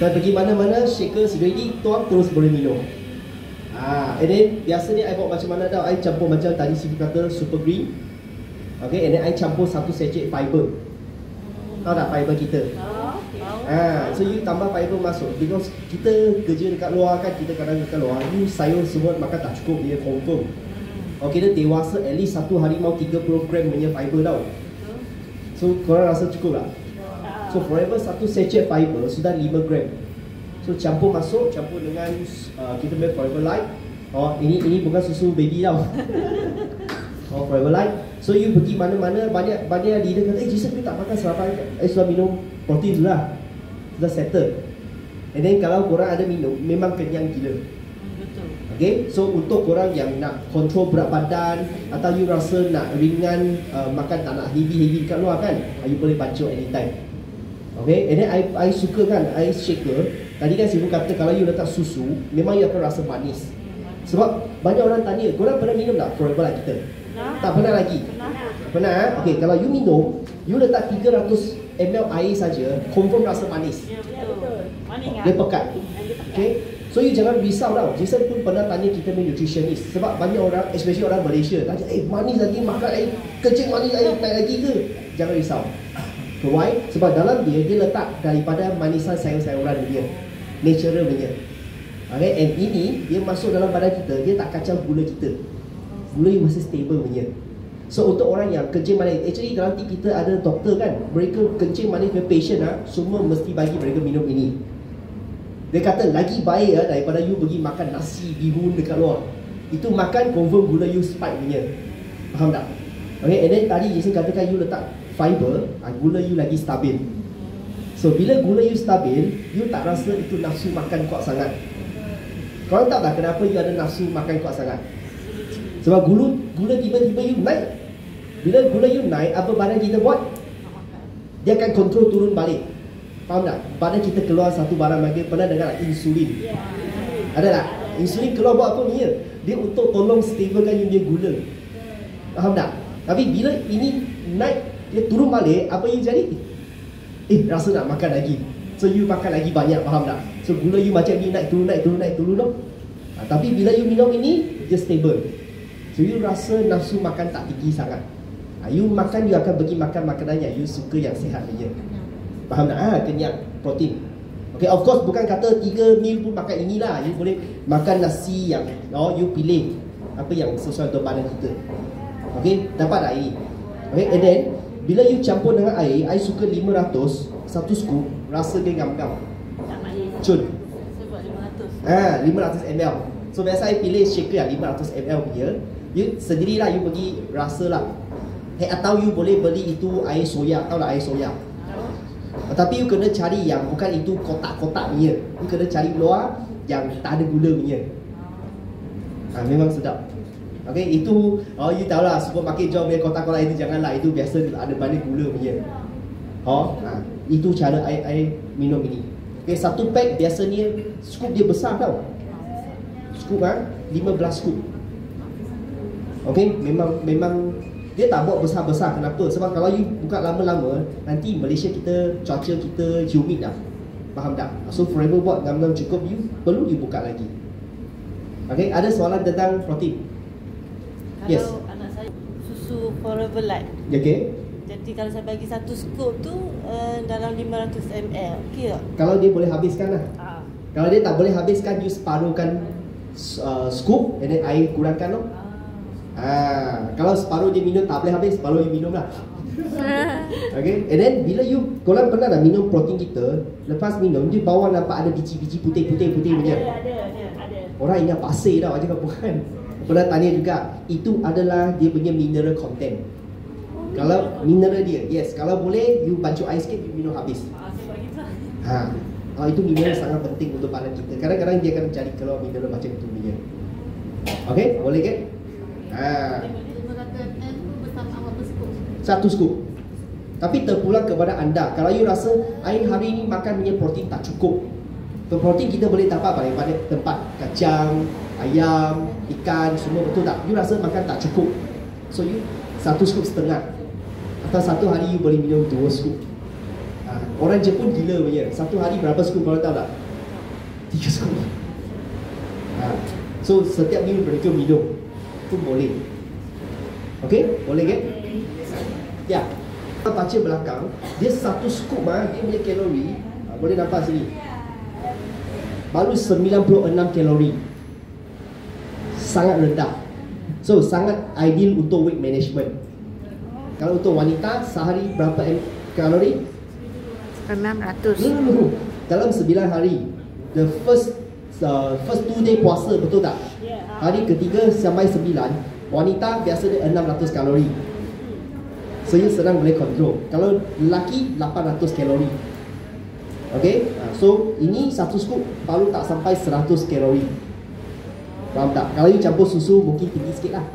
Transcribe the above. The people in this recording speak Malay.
Dan pergi mana-mana, shaker ready, tuang terus boleh minum. And then biasa ni I buat macam mana tau, I campur macam tadi Sifu kata super green. Okay, and then I campur satu sachet fiber. Tahu tak fiber kita? So you tambah fiber masuk. Because kita kerja dekat luar kan, kita kadang dekat luar, you sayur semua makan tak cukup, dia confirm. Okay, dia dewasa at least satu hari mau 30 gram punya fiber tau. So korang rasa cukup tak? So forever satu sachet fiber sudah 5 gram. So campur masuk, campur dengan kita punya Forever Light. Ini bukan susu baby tau. Forever Light. So you pergi mana-mana, banyak leader kata, Jason kita tak makan sarapan, sudah minum protein sudah settle. And then kalau korang ada minum, memang kenyang gila. Okay, so untuk korang yang nak control berat badan atau you rasa nak ringan, makan tak nak heavy kat luar kan, you boleh baca anytime. Okay, and then I suka kan, I shaker. Tadi kan Sifu kata kalau you letak susu, memang you akan rasa manis. Sebab banyak orang tanya, korang pernah minum tak Forever Light kita? Tak pernah lagi? Pernah? Okay, kalau you minum, you letak 300 ml air saja, confirm rasa manis. Dia pekat. Okay, so you jangan risau tau. Jason pun pernah tanya kita punya nutritionist. Sebab banyak orang, especially orang Malaysia, tanya, manis lagi, makan air kecil manis air naik lagi ke? Jangan risau. Why? Sebab dalam dia letak daripada manisan sayur-sayuran dia, natural punya. Okay, and ini dia masuk dalam badan kita, dia tak kacau gula kita. Gula you masih stable punya. So untuk orang yang kencing manis, actually dalam tim kita ada doktor kan, mereka kencing manis punya patient semua mesti bagi mereka minum ini. Dia kata lagi baik daripada you pergi makan nasi bihun dekat luar. Itu makan confirm gula you spike punya. Faham tak? Okay, and then tadi Jason katakan you letak fiber, gula you lagi stabil. So bila gula you stabil, you tak rasa itu nafsu makan kuat sangat. Korang tahu tak kenapa you ada nafsu makan kuat sangat? Sebab gula tiba-tiba you naik. Bila gula you naik, apa badan kita buat? Dia akan kontrol turun balik. Faham tak? Badan kita keluar satu barang lagi. Pernah dengar insulin? Ada tak? Insulin keluar buat apa ni? Dia untuk tolong stablekan you punya gula. Faham tak? Tapi bila ini naik, dia turun balik, apa yang jadi? Rasa nak makan lagi. So you makan lagi banyak, faham tak? So gula you macam ni naik turun no? Tapi bila you minum ini, dia stable. So you rasa nafsu makan tak tinggi sangat. You makan, you akan pergi makan makanan yang you suka, yang sihat saja. Faham tak? Kenyang, protein. Okay, of course bukan kata 3 meal pun makan inilah. You boleh makan nasi yang you pilih apa yang sesuai untuk badan kita. Okay, dapat tak ini? Okay, and then bila you campur dengan air, I suka 500 satu scoop, rasa dia ngam-ngam. Cun. 500 ml. So biasa I pilih shaker yang 500 ml punya. You sendirilah, you pergi rasa lah. Atau you boleh beli itu air soya, tahu tak air soya? Tapi you kena cari yang bukan itu kotak-kotak punya. You kena cari luar yang tak ada gula punya. Memang sedap. Okay, itu you tahu lah, supermarket jual punya kotak-kotak itu janganlah, itu biasa ada banyak gula punya. Itu cara I minum ini. Okay, satu pack biasanya scoop dia besar tau. Scoop 15 scoop. Okay, memang dia tak buat besar-besar. Kenapa? Sebab kalau you buka lama-lama, nanti Malaysia kita, cuaca kita humid dah. Faham tak? So forever buat ngam-ngam cukup, you perlu you buka lagi. Okay, ada soalan tentang protein? Yes. Kalau anak saya susu Forever Light, okay, jadi kalau saya bagi satu scoop tu dalam 500 ml, okey tak? Kalau dia boleh habiskan lah. Kalau dia tak boleh habiskan, you separuhkan scoop, and then air kurangkan loh. Kalau separuh dia minum tak boleh habis, separuh you minum lah. Okay, and then bila you, korang pernah dah minum protein kita, lepas minum dia bawah nampak ada biji-biji putih-putih punya. Ada. Orang ingat pasir tau, aja bukan. Pernah tanya juga, itu adalah dia punya mineral content. Kalau mineral dia, yes, kalau boleh you bancuh air sikit, you minum habis. Itu mineral sangat penting untuk badan kita. Kadang-kadang dia akan cari keluar mineral macam itu punya. Okay, boleh kan? Satu scoop. Tapi terpulang kepada anda. Kalau you rasa hari ini makan punya protein tak cukup, protein kita boleh dapat daripada tempat kacang, ayam, ikan, semua, betul tak? You rasa makan tak cukup, so you satu scoop setengah. Atau satu hari you boleh minum 2 scoop. Orang Jepun gila punya. Satu hari berapa scoop korang tahu tak? 3 scoop. So setiap minggu mereka minum. Itu boleh. Okay? Boleh ke? Ya. Kita baca belakang, dia satu scoop dia punya kalori, boleh nampak sini, baru 96 kalori. Sangat rendah. So sangat ideal untuk weight management. Kalau untuk wanita, sehari berapa kalori? 600. Dalam 9 hari. The first 2 day puasa, betul tak? Hari ketiga sampai 9, wanita biasa dia 600 kalori. So you senang boleh kontrol. Kalau lelaki 800 kalori. Okay, so ini satu scoop baru tak sampai 100 kalori. Faham tak? Kalau you campur susu mungkin tinggi sikit lah.